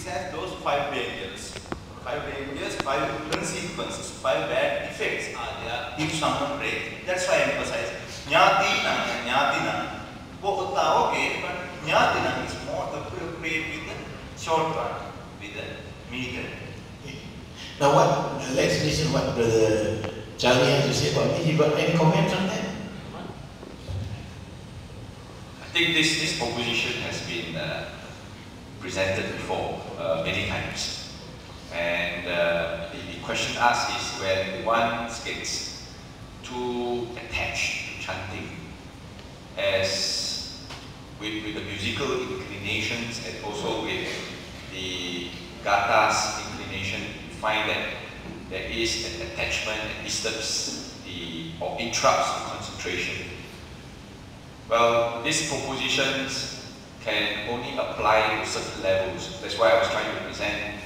have those 5 dangers. 5 dangers, 5 consequences, 5 bad effects are there if someone breaks. That's why I emphasize. Nyatina. Both are okay, but Nyatina is more appropriate with the short run, with the medium. Now let's listen what Brother Charlie has to say about this. You got any comments on that? I think this proposition has been presented before many times. And the question asked is when one gets too attached to chanting, as with the musical inclinations and also with the Gatha's inclination, you find that there is an attachment that disturbs or interrupts the concentration. Well, these propositions can only apply to certain levels. That's why I was trying to present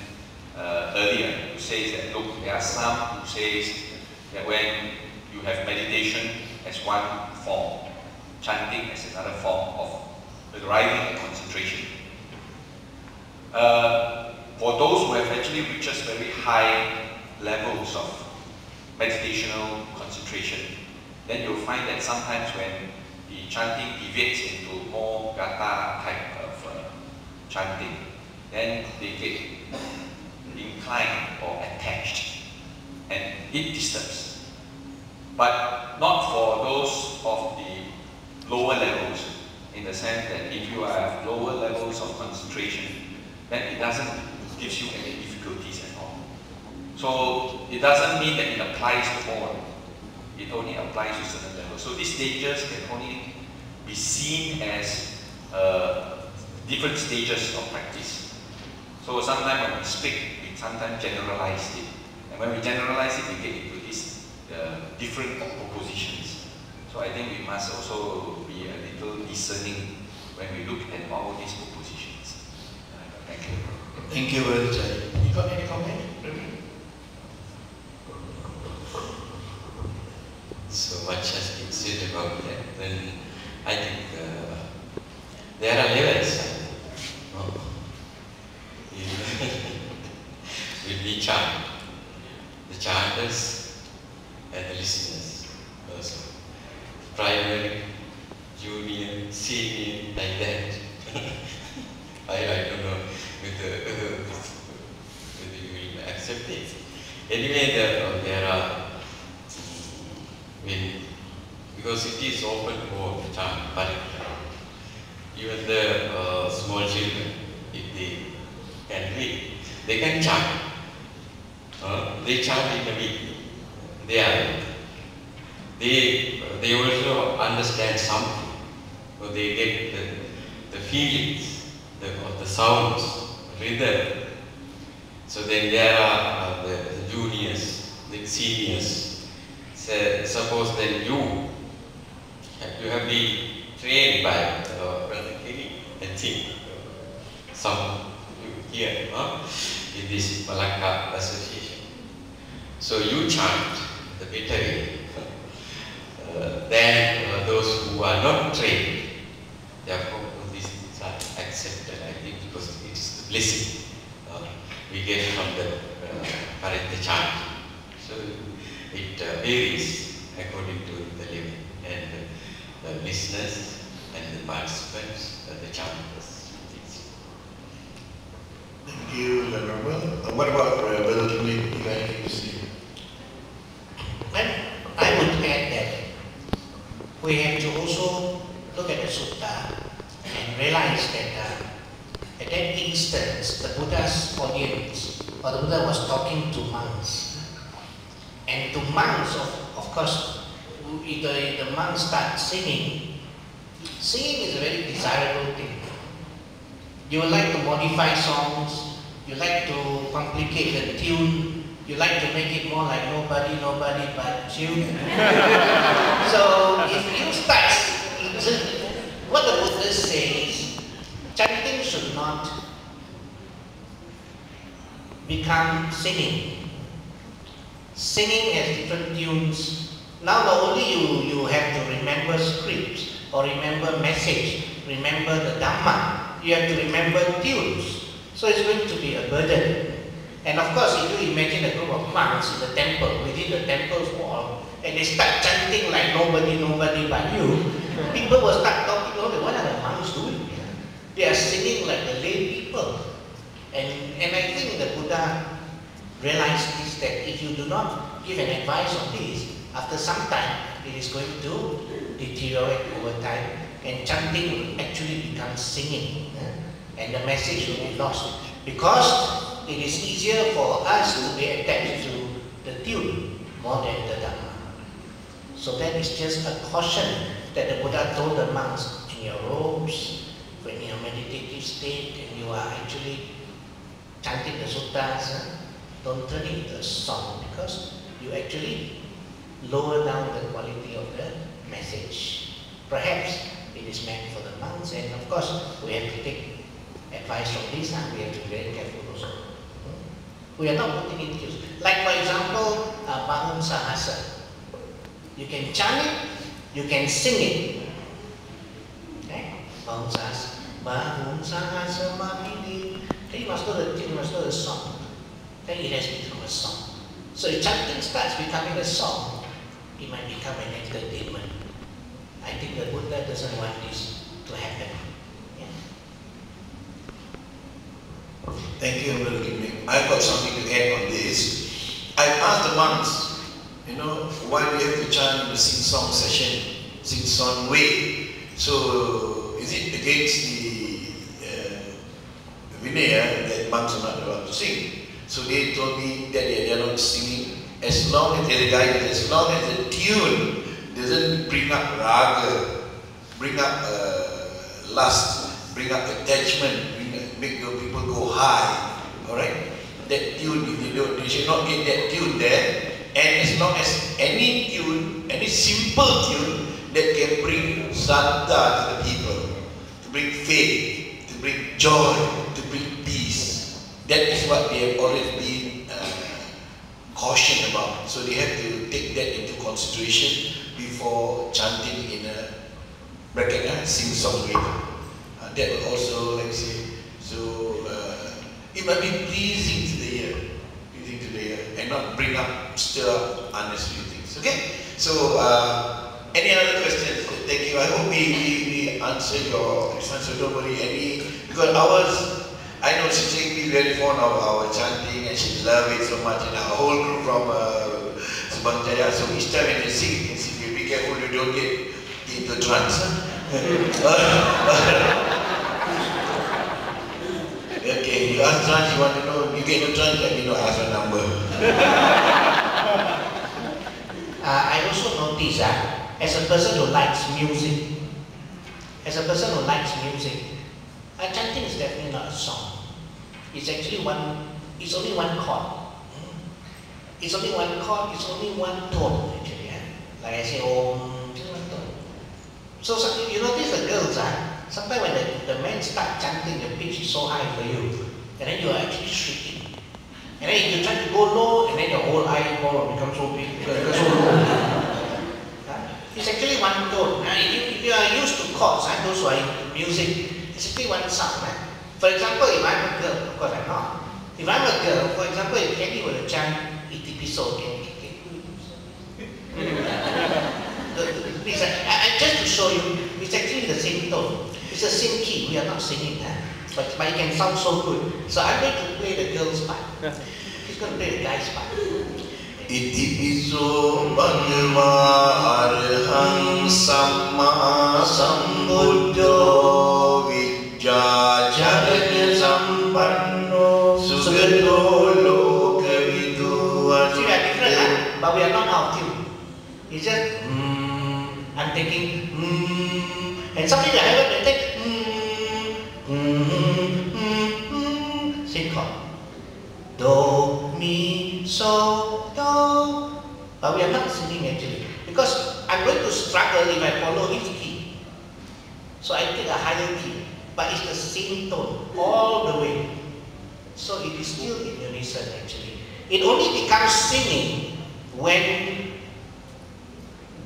earlier, who says that, look, there are some who says that when you have meditation as one form, chanting as another form of arriving at concentration. For those who have actually reached very high levels of meditational concentration, then you'll find that sometimes when the chanting deviates into more Gatha type of chanting, then they get inclined or attached, and it disturbs. But not for those of the lower levels, in the sense that if you have lower levels of concentration, then it doesn't give you any difficulties at all. So it doesn't mean that it applies to all. It only applies to certain levels. So these stages can only be seen as different stages of practice. So sometimes when we speak, we sometimes generalize it. And when we generalize it, we get into these different propositions. So I think we must also be a little discerning when we look at all these propositions. Thank you. Thank you, Brother Charlie. You got any comment? So much has been said about that. Then I think there are levels. When we chant, the chanters and the listeners also. Primary, junior, senior, like that. I don't know whether you will accept it. Anyway, there are because it is open for chant, but even the small children, if they can read, they can chant. They chant in the week. They also understand something. So they get the feelings of the sounds, rhythm. So then there are the juniors, the seniors. So, suppose then you have been trained by Brother Kenny and think some here in this Malacca association. So you chant the better than those who are not trained. Therefore, this is accepted, I think, because it is the blessing we get from the current chant. So it varies according to the level and the listeners and the participants, the chanters. Thank you, Venerable. What about Brother Kenny? You got anything to say? I would add that we have to also look at the sutta and realize that at that instance, the Buddha's audience, or the Buddha was talking to monks. And to monks, of course, if the monks start singing, singing is a very desirable thing. You would like to modify songs, you like to complicate the tune, you like to make it more like nobody but you. So if you start, what the Buddha says, chanting should not become singing. Singing has different tunes. Now not only you have to remember scripts or remember message, remember the Dhamma, you have to remember tunes. So it's going to be a burden. And of course, if you imagine a group of monks in the temple, within the temple's wall, and they start chanting like nobody but you, people will start talking, oh, what are the monks doing? They are singing like the lay people. And I think the Buddha realized this, that if you do not give an advice on this, after some time, it is going to deteriorate over time, and chanting will actually become singing, and the message will be lost. Because it is easier for us to be attached to the tune more than the Dhamma. So that is just a caution that the Buddha told the monks in your robes, when in your meditative state, and you are actually chanting the suttas, don't turn it into a song, because you actually lower down the quality of the message. Perhaps it is meant for the monks, and of course we have to take advice from this, and we have to be very careful also. We are not putting it use. Like for example, Bahum Sahasa. You can chant it, you can sing it. Okay? Bahum Sahasa. Bahum Sahasa Mahini. Then you must know the tune, you must know the song. Then it has become a song. So if chanting starts becoming a song, it might become an entertainment. I think the Buddha doesn't want this to happen. Thank you, Brother Kim. I've got something to add on this. I asked the monks, why do you have to chant in the sing-song session, sing-song way? So, is it against the Vinaya that monks are not allowed to sing? So they told me that they are not singing as long as they are guided, as long as the tune doesn't bring up raga, bring up lust, bring up attachment, make your people go high. Alright? That tune, if they should not get that tune there. And as long as any tune, any simple tune that can bring saddha to the people, to bring faith, to bring joy, to bring peace, that is what they have always been cautioned about. So they have to take that into consideration before chanting in a bracket, sing-song way. That will also, like say, so it might be pleasing to the ear, and not bring up, stir up unnecessary things. Okay? So, any other questions? Thank you. I hope we answer your questions. So don't worry. Because ours, I know she's very fond of our chanting, and she loves it so much. And our whole group from Subang Jaya. So each time when they sing, you can be careful you don't get into trance. Okay, you ask trance, you want to know, you get into trance, let me know, ask your number. I also notice as a person who likes music, chanting is definitely not a song. It's actually it's only one chord. It's only one chord, it's only one tone actually. Like I say, Om, just one tone. So you notice the girls, sometimes when the men start chanting, the pitch is so high for you, and then you are actually shrieking. And then if you try to go low, and then your whole eyeball becomes so big, because so low. It's actually one tone. If you are used to chords, those who are into music, it's actually one sound. For example, if I'm a girl, of course I'm not. If I'm a girl, for example, if Kenny were to chant Itipiso, just to show you, it's actually the same tone. It's the same key. We are not singing that, but it can sound so good. So I'm going to play the girl's part. He's going to play the guy's part. Itipiso Bhagava Arham Samma Sambuddho Vidya Charanya Sampanno Sugato Loka Vidu. See, we are different, but we are not out of tune. It's just I'm taking and something that I haven't take same chord. Do, mi, so, do. But we are not singing actually. Because I'm going to struggle if I follow his key. So I take a higher key. But it's the same tone all the way. So it is still in unison actually. It only becomes singing when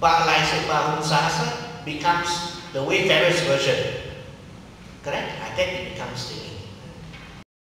Bahum Sahasa becomes the Wayfarer's version. Correct? And then it becomes singing.